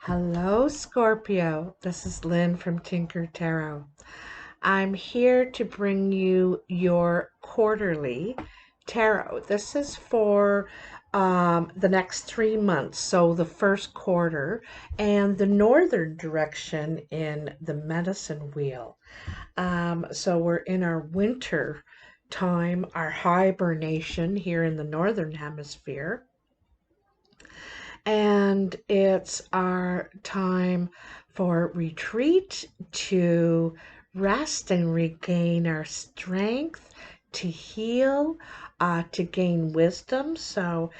Hello, Scorpio. This is Lynn from Tinker Tarot. I'm here to bring you your quarterly tarot. This is for the next 3 months, so the first quarter, and the northern direction in the medicine wheel. So we're in our winter time, our hibernation here in the northern hemisphere. And it's our time for retreat, to rest and regain our strength, to heal, to gain wisdom. So,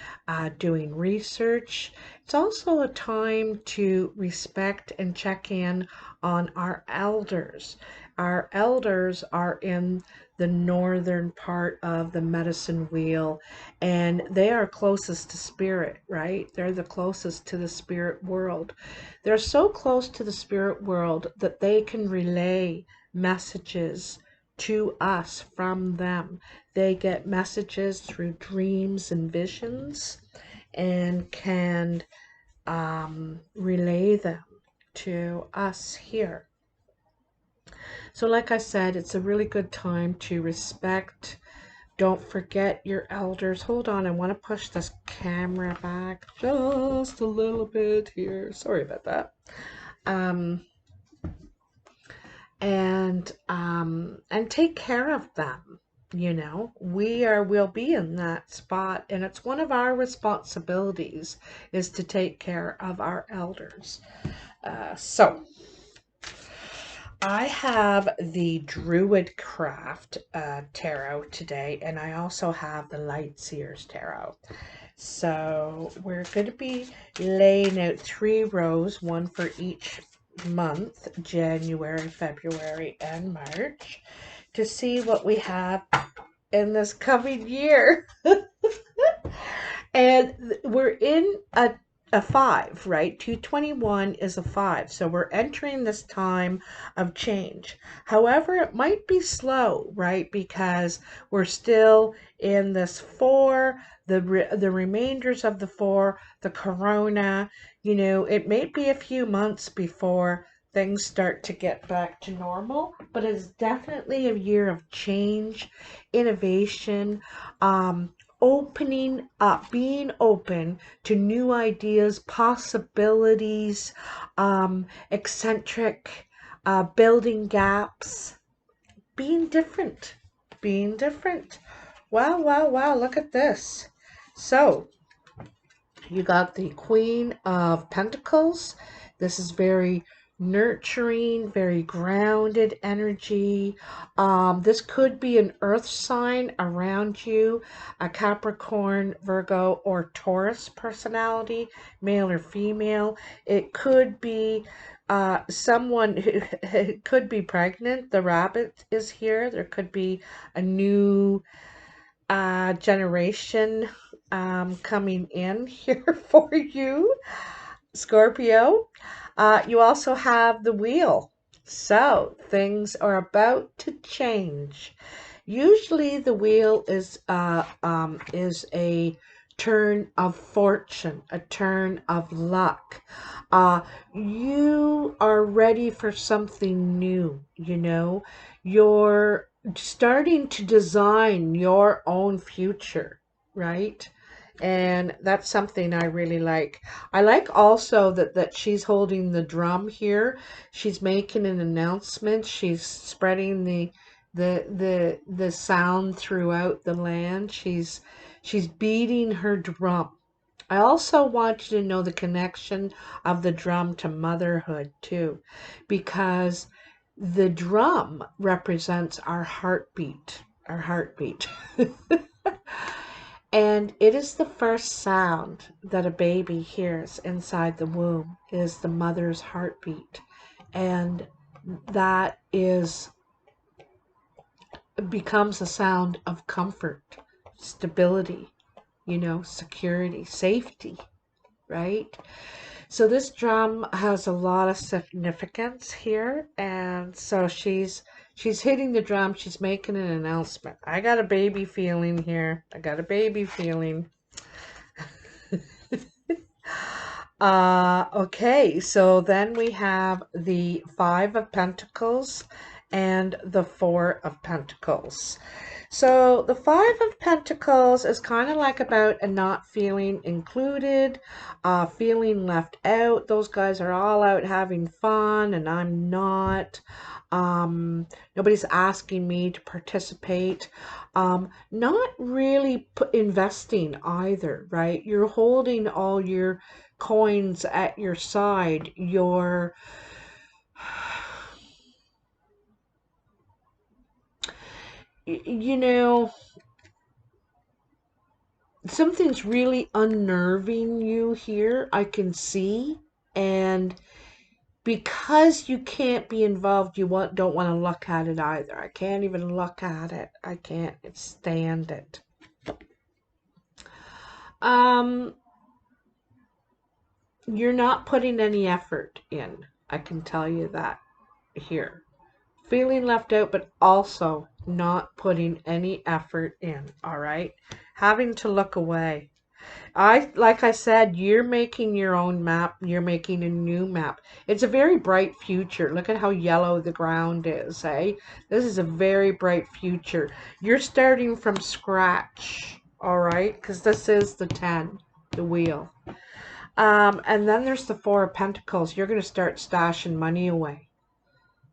doing research. It's also a time to respect and check in on our elders. Our elders are in the northern part of the medicine wheel, and they are closest to spirit, right? They're the closest to the spirit world. They're so close to the spirit world that they can relay messages to us from them. They get messages through dreams and visions and can relay them to us here. So, like I said, it's a really good time to respect. Don't forget your elders. Hold on, I want to push this camera back just a little bit here. Sorry about that. Um, and take care of them. We'll be in that spot, and it's one of our responsibilities is to take care of our elders. So I have the Druid Craft Tarot today, and I also have the Light Seers Tarot. So we're going to be laying out 3 rows, one for each month, January, February, and March, to see what we have in this coming year. And we're in a 5, right? 221 is a 5. So we're entering this time of change. However, it might be slow, right? Because we're still in this 4, the remainders of the 4, the corona, it may be a few months before things start to get back to normal, but it's definitely a year of change, innovation, opening up, being open to new ideas, possibilities, eccentric, building gaps, being different, being different. Wow, wow, wow, look at this. So, you got the Queen of Pentacles. This is very nurturing, very grounded energy. This could be an earth sign around you, a Capricorn, Virgo, or Taurus personality, male or female. It could be someone who could be pregnant. The rabbit is here. There could be a new generation coming in here for you, Scorpio. You also have the wheel. So things are about to change. Usually the wheel is a turn of fortune, a turn of luck. You are ready for something new, You're starting to design your own future, right? And that's something I really like. I like also that she's holding the drum here. She's making an announcement. She's spreading the sound throughout the land. She's beating her drum. I also want you to know the connection of the drum to motherhood too, because the drum represents our heartbeat, our heartbeat. And it is the first sound that a baby hears inside the womb is the mother's heartbeat. And that is becomes a sound of comfort, stability, security, safety, right? So this drum has a lot of significance here, and so she's hitting the drum, she's making an announcement. I got a baby feeling here. I got a baby feeling. Okay, so then we have the Five of Pentacles and the Four of Pentacles. So the Five of Pentacles is kind of like about a not feeling included, feeling left out. Those guys are all out having fun and I'm not. Nobody's asking me to participate. Not really investing either, right? You're holding all your coins at your side. You know, something's really unnerving you here, I can see. And because you can't be involved, don't want to look at it either. I can't even look at it. I can't stand it. Um, you're not putting any effort in. I can tell you that here. Feeling left out, but also not putting any effort in, all right? Having to look away. Like I said, you're making your own map. You're making a new map. It's a very bright future. Look at how yellow the ground is, eh? This is a very bright future. You're starting from scratch, all right? Because this is the 10, the wheel. And then there's the Four of Pentacles. You're going to start stashing money away.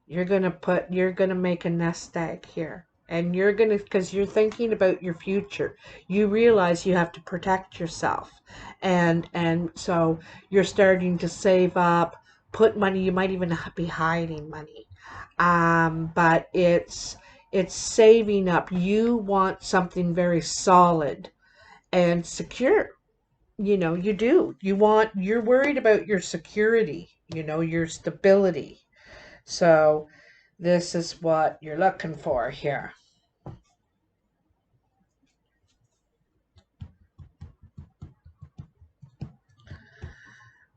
You're gonna make a nest egg here. And because you're thinking about your future, you realize you have to protect yourself. And so you're starting to save up, put money, you might even be hiding money. But it's saving up. You want something very solid and secure. You do. You're worried about your security, your stability. So this is what you're looking for here.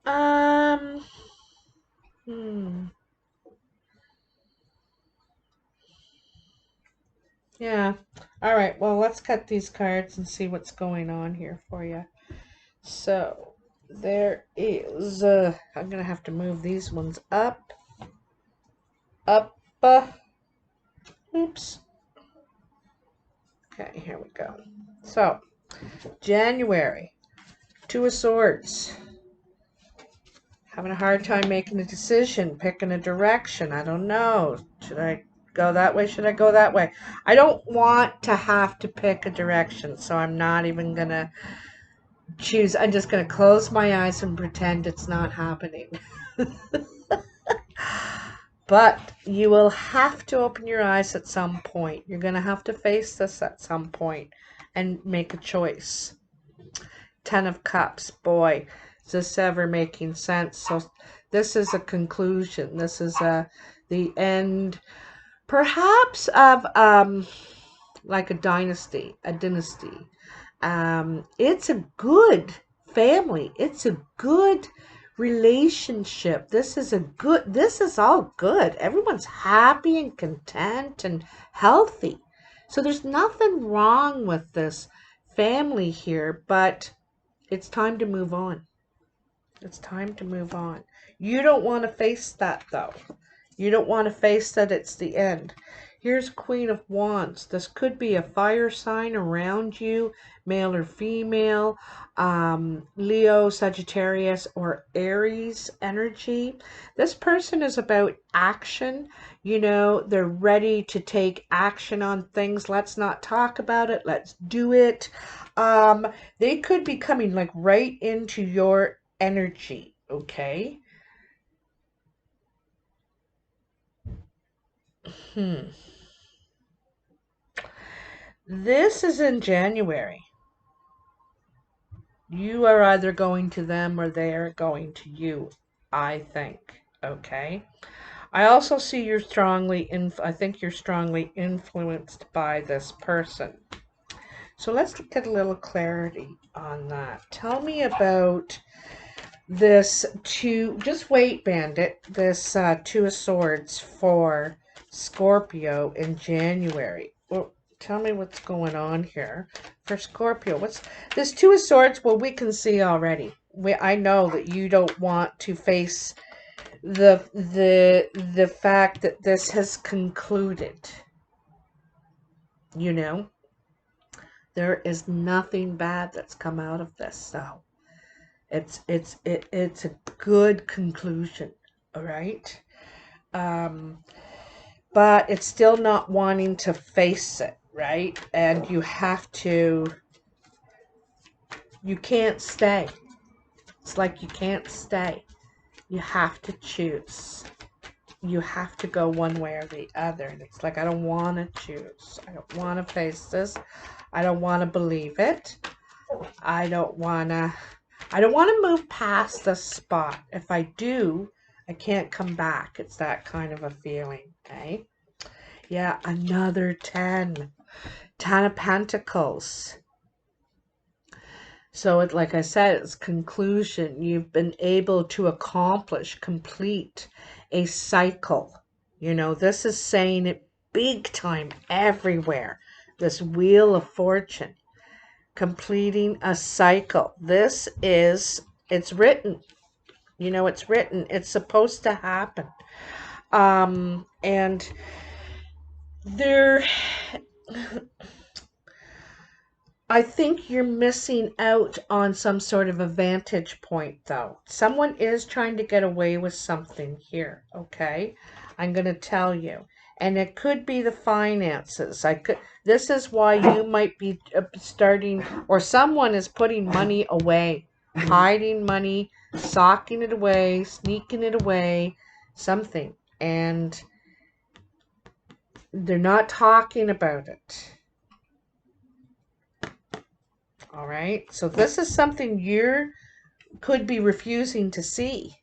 Um, hmm. Yeah. All right. Well, let's cut these cards and see what's going on here for you. So there is. I'm gonna have to move these ones up. Up. Oops. Okay. Here we go. So January. Two of Swords. Having a hard time making a decision, picking a direction. I don't know. Should I go that way? Should I go that way? I don't want to have to pick a direction, so I'm not even going to choose. I'm just going to close my eyes and pretend it's not happening. But you will have to open your eyes at some point. You're going to have to face this at some point and make a choice. Ten of Cups. Boy, is this ever making sense? So this is a conclusion. This is the end, perhaps, of like a dynasty, it's a good family. It's a good relationship. This is all good. Everyone's happy and content and healthy. So there's nothing wrong with this family here, but it's time to move on. It's time to move on. You don't want to face that, though. You don't want to face that it's the end. Here's Queen of Wands. This could be a fire sign around you, male or female, Leo, Sagittarius, or Aries energy. This person is about action. They're ready to take action on things. Let's not talk about it. Let's do it. They could be coming like right into your energy, okay? This is in January. You are either going to them or they are going to you, I think, okay? I also see I think you're strongly influenced by this person. So let's get a little clarity on that. Tell me about this just wait, Bandit, this Two of Swords for Scorpio in January. Well, tell me what's going on here for Scorpio. What's this Two of Swords? Well, we can see already. I know that you don't want to face the fact that this has concluded. You know, there is nothing bad that's come out of this. So it's a good conclusion. All right. But it's still not wanting to face it, right? And you can't stay. It's like you can't stay. You have to choose. You have to go one way or the other. And it's like, I don't want to choose. I don't want to face this. I don't want to believe it. I don't want to move past this spot. If I do, I can't come back. It's that kind of a feeling, okay? Yeah, another 10. 10 of Pentacles. So, like I said, it's conclusion. You've been able to complete a cycle. You know, this is saying it big time everywhere. This Wheel of Fortune. Completing a cycle. It's written. You know, it's written. It's supposed to happen. And there... I think you're missing out on some sort of a vantage point, though. Someone is trying to get away with something here, okay? I'm going to tell you. And it could be the finances. This is why you might be starting, or someone is putting money away, hiding money, socking it away, sneaking it away, something. And they're not talking about it. All right. So this is something you could be refusing to see.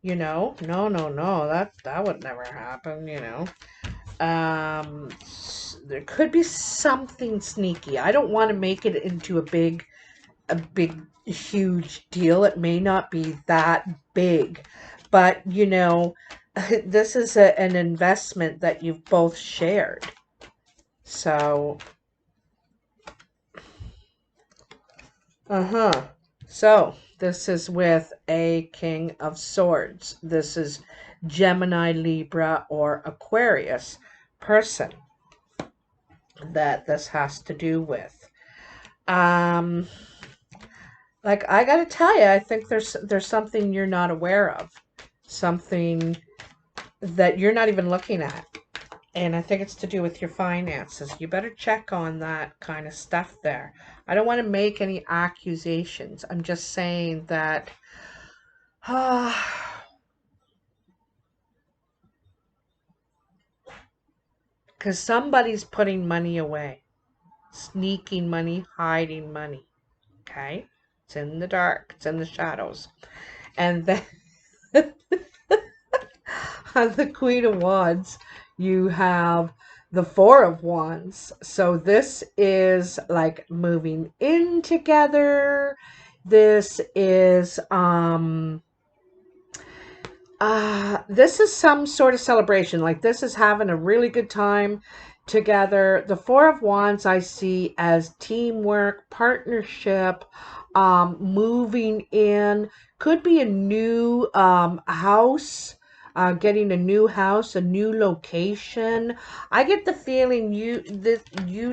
You know, no, that would never happen, you know. There could be something sneaky. I don't want to make it into a big, huge deal. It may not be that big, but you know, this is an investment that you've both shared. So, So, this is with a King of Swords. This is Gemini, Libra, or Aquarius person that this has to do with. Like, I gotta tell you, I think there's something you're not aware of. Something that you're not even looking at. And I think it's to do with your finances. You better check on that kind of stuff there. I don't want to make any accusations. I'm just saying that because somebody's putting money away. Sneaking money, hiding money. Okay? It's in the dark. It's in the shadows. And then on the Queen of Wands, you have the Four of Wands. So this is like moving in together. This is this is some sort of celebration. Like this is having a really good time together. The Four of Wands I see as teamwork, partnership, moving in. Could be a new house. Getting a new house, a new location. I get the feeling you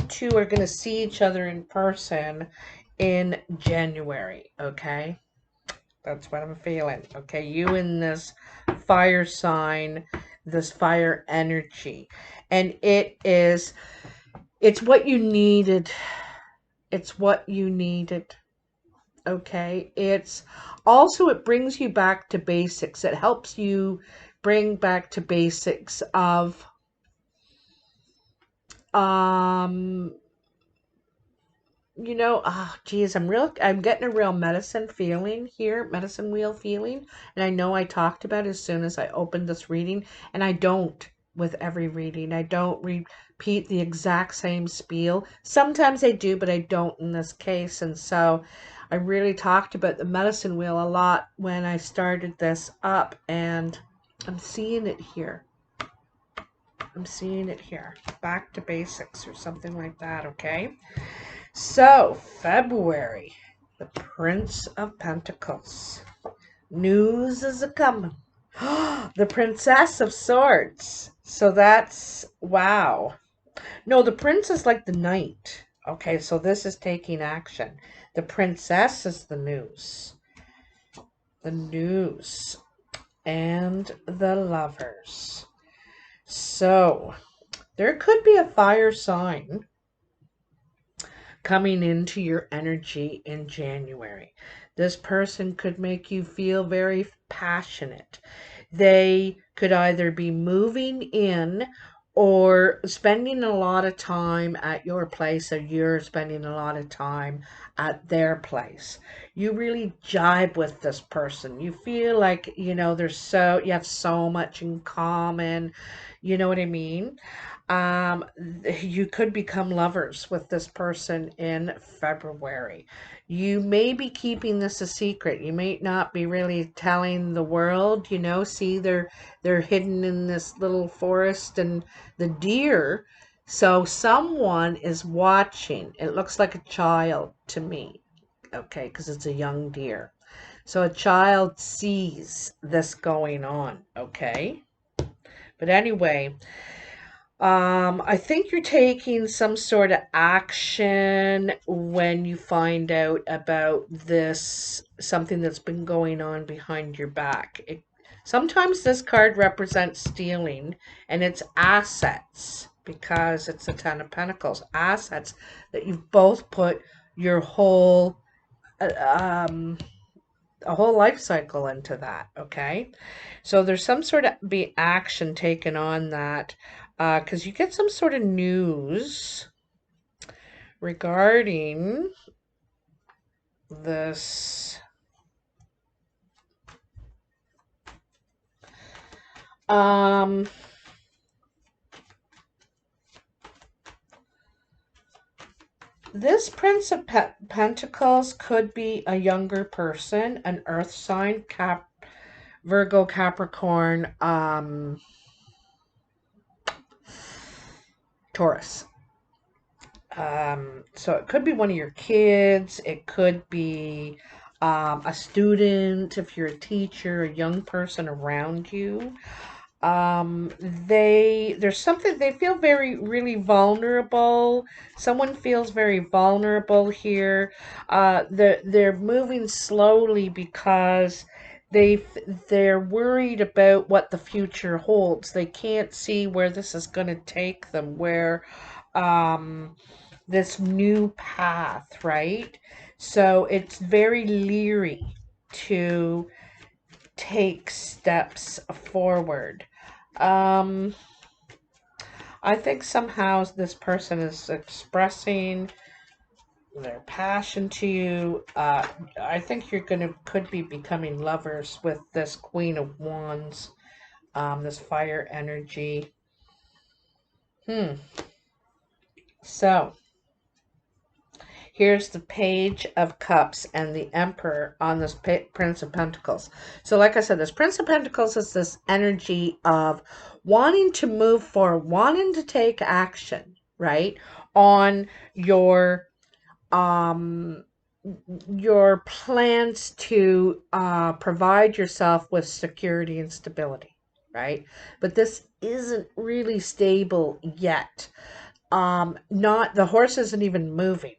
two are going to see each other in person in January, okay? That's what I'm feeling, okay? You in this fire sign, this fire energy. And it's what you needed. It's what you needed. Okay, it brings you back to basics. It helps you bring back to basics of you know, geez, I'm getting a real medicine feeling here, medicine wheel feeling. And I know I talked about it as soon as I opened this reading, and I don't with every reading. I don't repeat the exact same spiel. Sometimes I do, but I don't in this case. And so I really talked about the medicine wheel a lot when I started this up, and I'm seeing it here. I'm seeing it here. Back to basics or something like that, okay? So, February. The Prince of Pentacles. News is a coming. The Princess of Swords. So that's, wow. No, the prince is like the knight. Okay, so this is taking action. The princess is the news. The news. And the lovers. So, there could be a fire sign coming into your energy in January. This person could make you feel very passionate. They could either be moving in or spending a lot of time at your place, or you're spending a lot of time at their place. You really jibe with this person. You feel like, you have so much in common. You know what I mean? Um, you could become lovers with this person in February. You may be keeping this a secret. You may not be really telling the world, see they're hidden in this little forest and the deer. So someone is watching. It looks like a child to me. Okay, because it's a young deer. So a child sees this going on, okay? But anyway, I think you're taking some sort of action when you find out about this, something that's been going on behind your back. Sometimes this card represents stealing, and it's assets, because it's the Ten of Pentacles. Assets that you've both put your whole a whole life cycle into that, okay? So there's some sort of be action taken on that, because you get some sort of news regarding this. Um, this Prince of Pentacles could be a younger person, an earth sign, Virgo, Capricorn, Taurus. So it could be one of your kids. It could be a student, if you're a teacher, a young person around you. There's something, they feel very, really vulnerable. Someone feels very vulnerable here. They're moving slowly because they're worried about what the future holds. They can't see where this is going to take them, where um this new path, right? So it's very leery to take steps forward. Um, I think somehow this person is expressing their passion to you. I think you're could be becoming lovers with this Queen of Wands, this fire energy. So here's the Page of Cups and the Emperor on this Prince of Pentacles. So like I said, this Prince of Pentacles is this energy of wanting to move forward, wanting to take action, right? On um your plans to provide yourself with security and stability, right? But this isn't really stable yet. Not, the horse isn't even moving,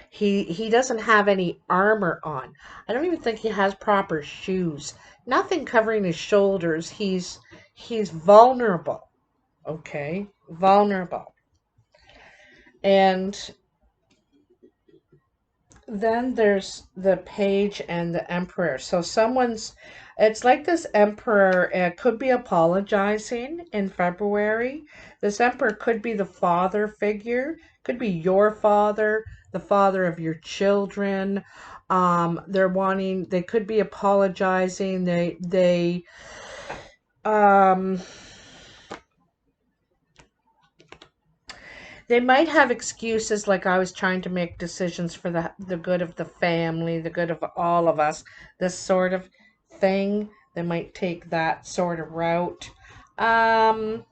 he doesn't have any armor on. I don't even think he has proper shoes, nothing covering his shoulders. He's vulnerable, okay, vulnerable. And then there's the Page and the Emperor. So it's like this Emperor could be apologizing in February. This Emperor could be the father figure, could be your father, the father of your children. They could be apologizing. Um, They might have excuses like, I was trying to make decisions for the good of the family, the good of all of us, this sort of thing. They might take that sort of route. Um,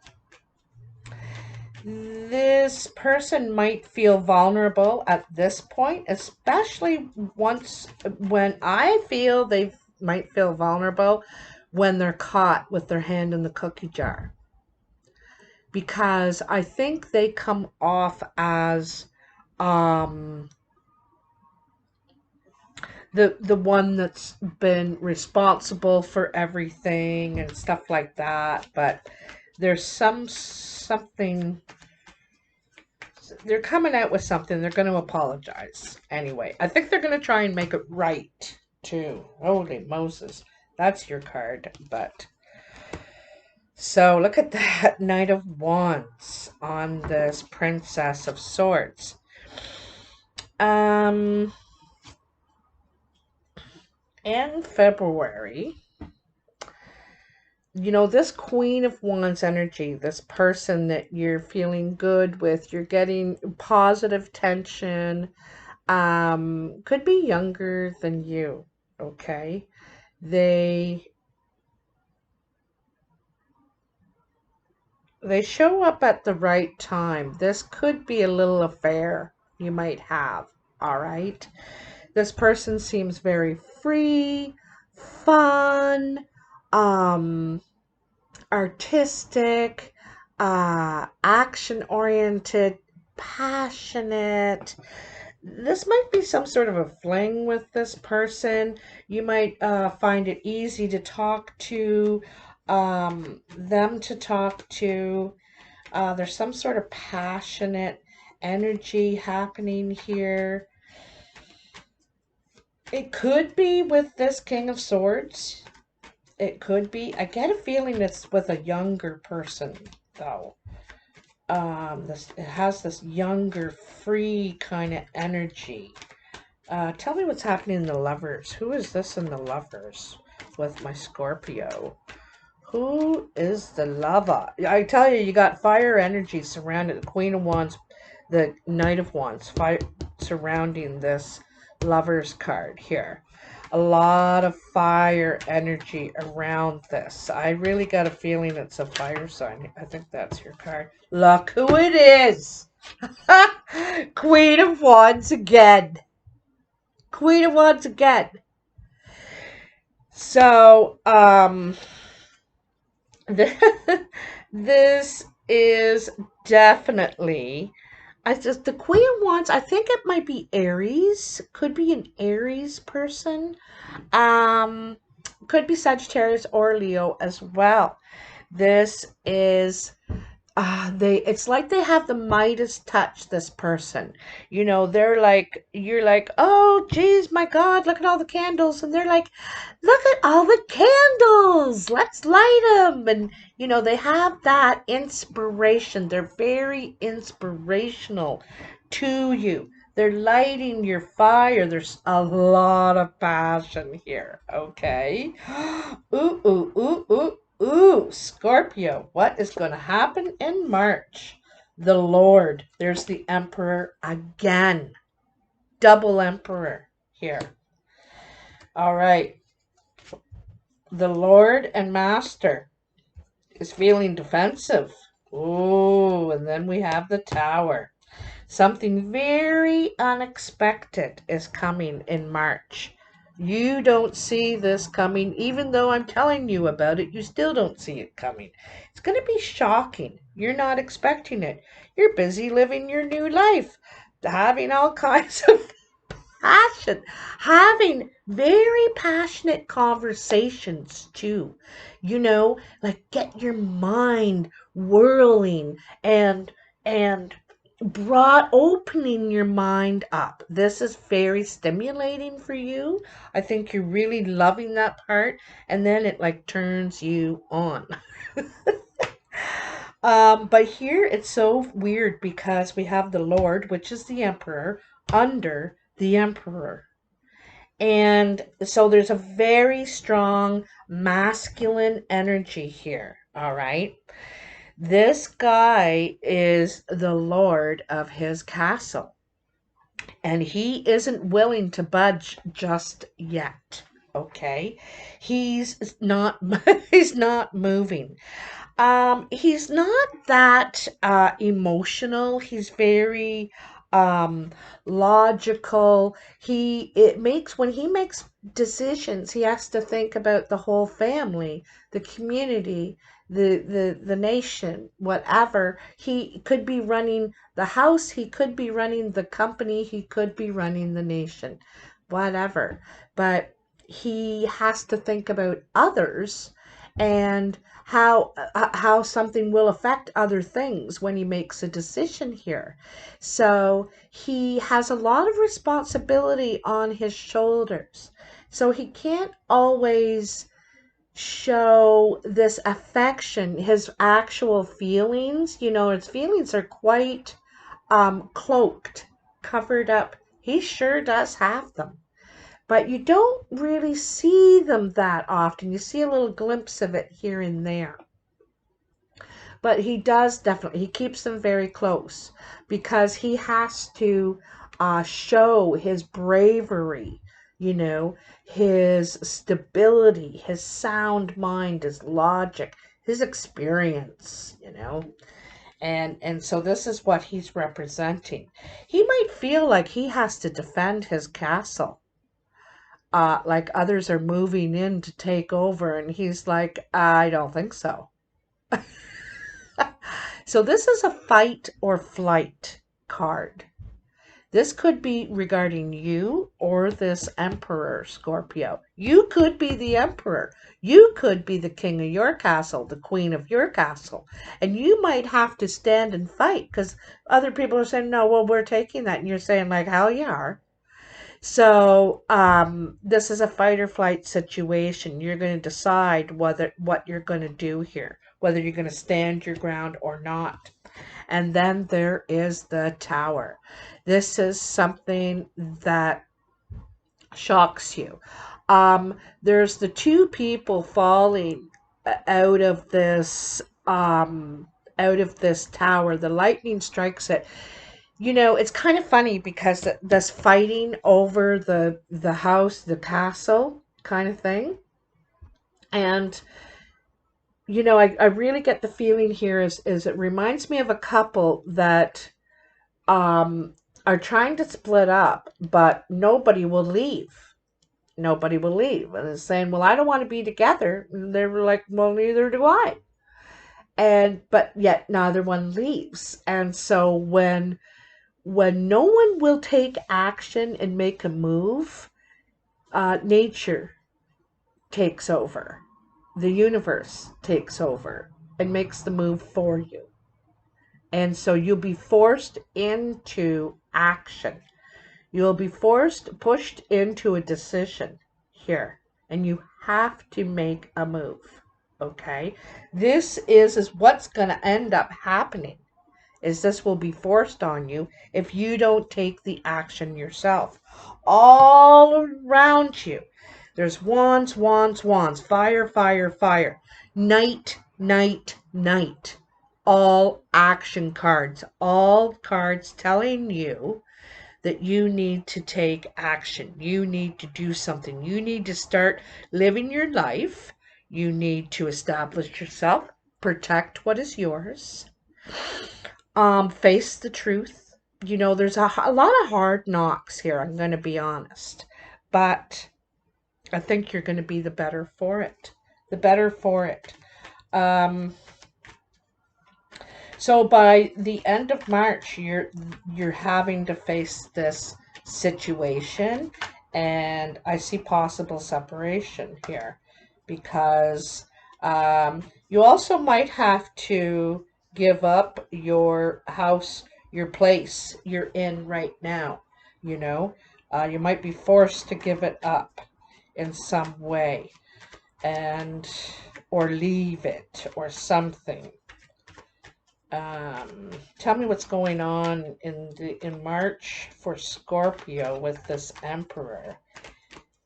This person might feel vulnerable at this point, especially once when I feel they might feel vulnerable when they're caught with their hand in the cookie jar. Because I think they come off as um, the one that's been responsible for everything and stuff like that. But there's something they're coming out with something. They're going to apologize anyway. I think they're going to try and make it right too. Holy Moses, that's your card. But so look at that Knight of Wands on this Princess of Swords. In February, this Queen of Wands energy, this person that you're feeling good with, you're getting positive tension, could be younger than you, okay? They show up at the right time. This could be a little affair you might have, all right? This person seems very free, fun, um, artistic, action oriented, passionate. This might be some sort of a fling with this person. You might find it easy to talk to, them to talk to. There's some sort of passionate energy happening here. It could be with this King of Swords. It could be. I get a feeling it's with a younger person, though. It has this younger, free kind of energy. Tell me what's happening in the Lovers. Who is this in the Lovers with my Scorpio? Who is the lover? I tell you, you got fire energy surrounded. The Queen of Wands, the Knight of Wands, fire surrounding this Lovers card here. A lot of fire energy around this. I really got a feeling it's a fire sign. I think that's your card. Look who it is. Queen of Wands again. Queen of Wands again. So, this is definitely, the Queen of Wands. I think it might be Aries. Could be an Aries person. Um, could be Sagittarius or Leo as well. This is it's like they have the Midas touch, this person. They're like, you're like, oh geez, my God, look at all the candles. And they're like, look at all the candles, let's light them. And they have that inspiration. They're very inspirational to you. They're lighting your fire. There's a lot of passion here, okay? Ooh, ooh, ooh, ooh. Ooh, Scorpio, what is going to happen in March? The Lord. There's the Emperor again. Double Emperor here. All right. The Lord and Master is feeling defensive. Ooh, and then we have the Tower. Something very unexpected is coming in March. You don't see this coming, even though I'm telling you about it, you still don't see it coming. It's going to be shocking. You're not expecting it. You're busy living your new life, having all kinds of passion, having very passionate conversations too. Like get your mind whirling and brought opening your mind up. This is very stimulating for you. I think you're really loving that part, and then it like turns you on. But here it's so weird because we have the Lord, which is the Emperor, under the Emperor. And so there's a very strong masculine energy here, all right? This guy is the lord of his castle, and he isn't willing to budge just yet, okay? He's not he's not moving. He's not that emotional. He's very um logical. When he makes decisions, he has to think about the whole family, the community, the nation, whatever. He could be running the house, he could be running the company, he could be running the nation, whatever. But he has to think about others and how something will affect other things when he makes a decision here. So he has a lot of responsibility on his shoulders. So he can't always show this affection, his actual feelings. His feelings are quite cloaked, covered up. He sure does have them, but you don't really see them that often. You see a little glimpse of it here and there. But he does definitely, he keeps them very close because he has to show his bravery, his stability, his sound mind, his logic, his experience, and so this is what he's representing. He might feel like he has to defend his castle, like others are moving in to take over, and he's like, I don't think so. So this is a fight or flight card. This could be regarding you or this emperor, Scorpio. You could be the emperor. You could be the king of your castle, the queen of your castle. And you might have to stand and fight because other people are saying, no, well, we're taking that. And you're saying, like, hell you are. So this is a fight or flight situation. You're going to decide what you're going to do here, whether you're going to stand your ground or not. And then there is the tower. This is something that shocks you. There's the two people falling out of this tower. The lightning strikes it. It's kind of funny because this fighting over the house, the castle kind of thing. And I really get the feeling here is it reminds me of a couple that um are trying to split up, but nobody will leave. Nobody will leave. And it's saying, well, I don't want to be together. And they were like, well, neither do I. But yet neither one leaves. And so when no one will take action and make a move, nature takes over. The universe takes over and makes the move for you. And so you'll be forced into action. You'll be pushed into a decision here. And you have to make a move. Okay? This is what's going to end up happening. Is this will be forced on you if you don't take the action yourself. All around you, there's wands, wands, wands, fire, fire, fire, night, night, night. All action cards, all cards telling you that you need to take action. You need to do something. You need to start living your life. You need to establish yourself, protect what is yours. Face the truth. There's a lot of hard knocks here, I'm going to be honest. But I think you're going to be the better for it. The better for it. So by the end of March, you're having to face this situation, and I see possible separation here because you also might have to give up your house, your place you're in right now. You might be forced to give it up in some way, and or leave it or something. Tell me what's going on in March for Scorpio with this emperor,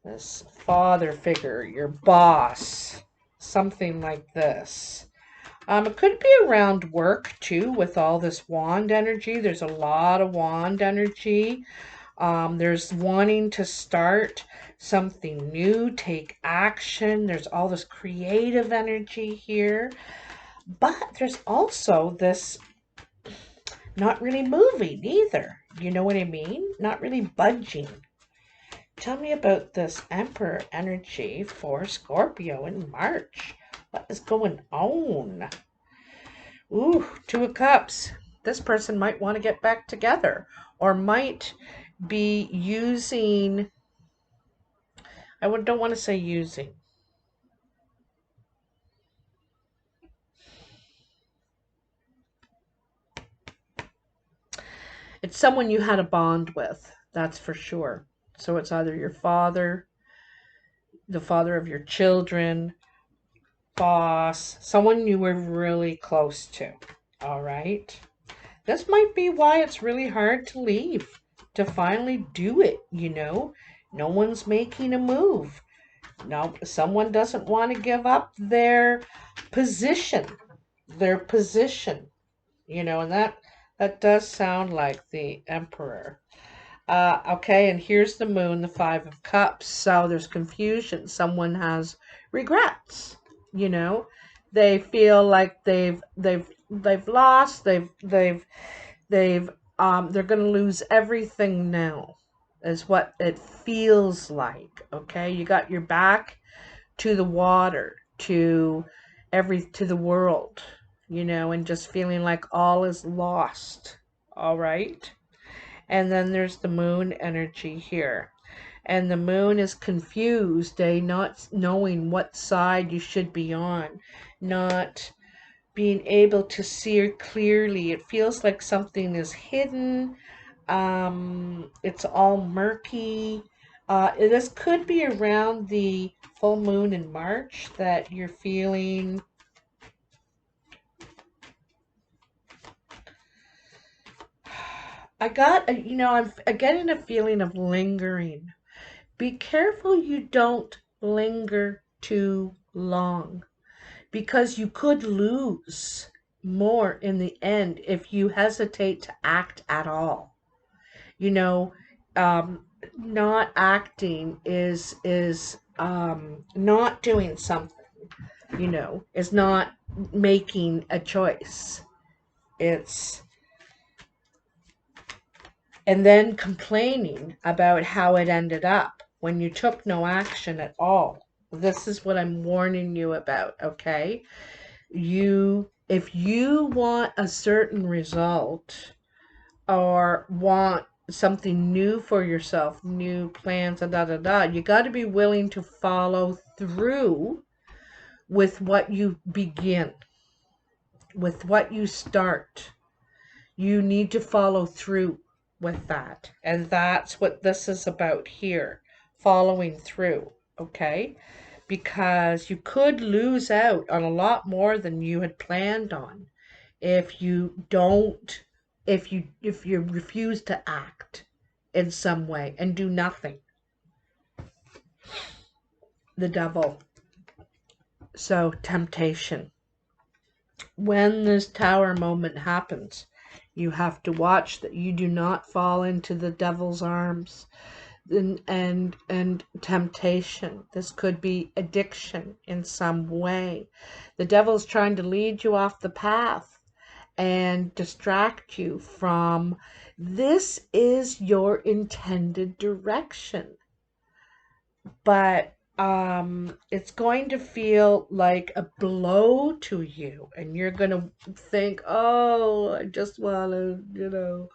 this father figure, your boss, something like this. It could be around work too with all this wand energy. There's a lot of wand energy. There's wanting to start something new, take action. There's all this creative energy here. But there's also this not really moving either. You know what I mean? Not really budging. Tell me about this Emperor energy for Scorpio in March. What is going on? Ooh, Two of Cups. This person might want to get back together or might be using, don't want to say using. It's someone you had a bond with, that's for sure. So it's either your father, the father of your children, boss, someone you were really close to. All right. This might be why it's really hard to leave, to finally do it, you know? No one's making a move. No, someone doesn't want to give up position, their position, and that does sound like the Emperor. Okay, and here's the Moon, the Five of Cups. So there's confusion. Someone has regrets. You know, they feel like they've lost. They've they're going to lose everything now. Is what it feels like. Okay, you got your back to the water, to the world. And just feeling like all is lost. All right. And then there's the moon energy here. And the moon is confused, not knowing what side you should be on, not being able to see clearly. It feels like something is hidden. It's all murky. This could be around the full moon in March that you're feeling. I'm getting a feeling of lingering. Be careful you don't linger too long because you could lose more in the end if you hesitate to act at all. You know, not acting is not doing something. Is not making a choice. It's and then complaining about how it ended up when you took no action at all. This is what I'm warning you about, okay? If you want a certain result or want something new for yourself, new plans, and you got to be willing to follow through with what you begin, with what you start. You need to follow through with that. And that's what this is about here, following through, okay? Because you could lose out on a lot more than you had planned on if you don't if you refuse to act in some way and do nothing. The devil. So temptation. When this tower moment happens, you have to watch that you do not fall into the devil's arms and temptation. This could be addiction in some way. The devil's trying to lead you off the path and distract you from this is your intended direction. But it's going to feel like a blow to you, and you're going to think, oh, I just want to,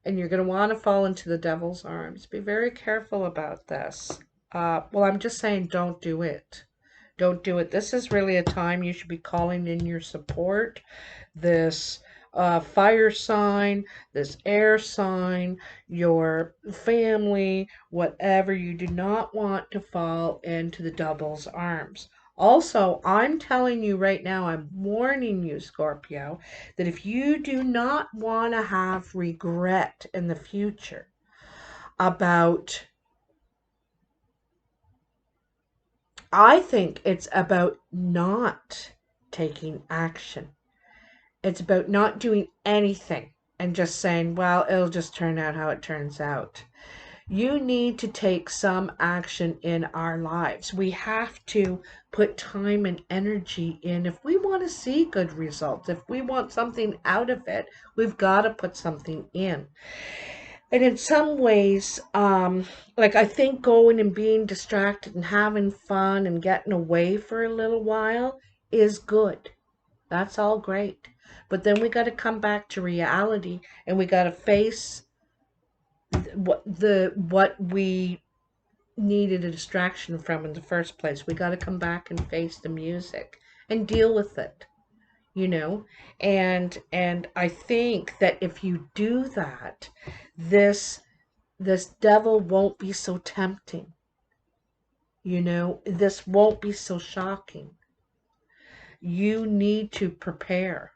and you're going to want to fall into the devil's arms. Be very careful about this. Well, I'm just saying, don't do it. Don't do it. This is really a time you should be calling in your support. This fire sign, this air sign, your family, whatever. You do not want to fall into the devil's arms. Also, I'm telling you right now, I'm warning you, Scorpio, that if you do not want to have regret in the future about, I think it's about not taking action. It's about not doing anything and just saying, well, it'll just turn out how it turns out. You need to take some action in our lives. We have to put time and energy in. If we want to see good results, if we want something out of it, we've got to put something in. And in some ways, like I think going and being distracted and having fun and getting away for a little while is good. That's all great. But then we got to come back to reality and we got to face what we needed a distraction from in the first place. We got to come back and face the music and deal with it, you know? And I think that if you do that, this this devil won't be so tempting. You know, this won't be so shocking. You need to prepare.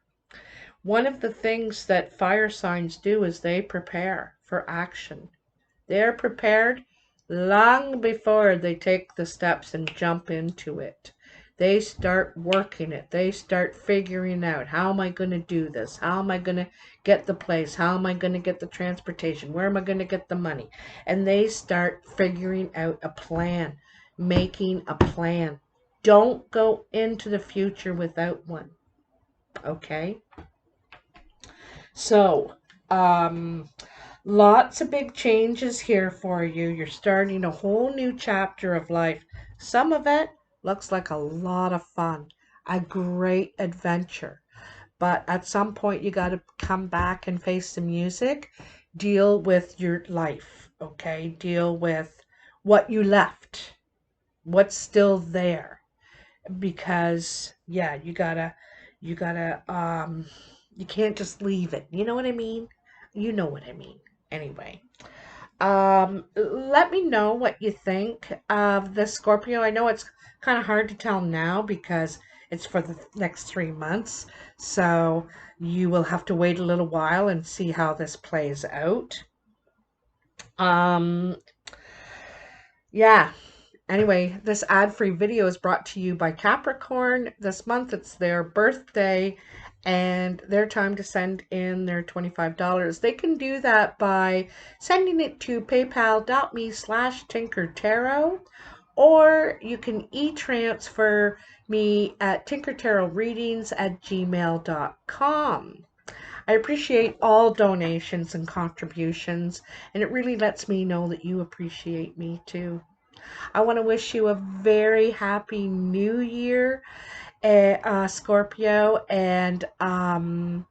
One of the things that fire signs do is they prepare for action. They're prepared long before they take the steps and jump into it. They start working it. They start figuring out, how am I going to do this? How am I going to get the place? How am I going to get the transportation? Where am I going to get the money? And they start figuring out a plan, making a plan. Don't go into the future without one. Okay? So, lots of big changes here for you. You're starting a whole new chapter of life. Some of it looks like a lot of fun, a great adventure. But at some point, you got to come back and face the music, deal with your life, okay? Deal with what you left, what's still there. Because, yeah, you can't just leave it. You know what I mean? You know what I mean. Anyway. Let me know what you think of the Scorpio. I know it's kind of hard to tell now because it's for the next 3 months. So you will have to wait a little while and see how this plays out. Um, yeah. Anyway, this ad-free video is brought to you by Capricorn. This month it's their birthday and their time to send in their $25. They can do that by sending it to paypal.me/tinkertarot, or you can e-transfer me at tinkertarotreadings@gmail.com. I appreciate all donations and contributions, and it really lets me know that you appreciate me too. I want to wish you a very happy new year, Scorpio, and I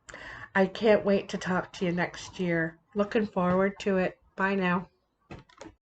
can't wait to talk to you next year. Looking forward to it. Bye now.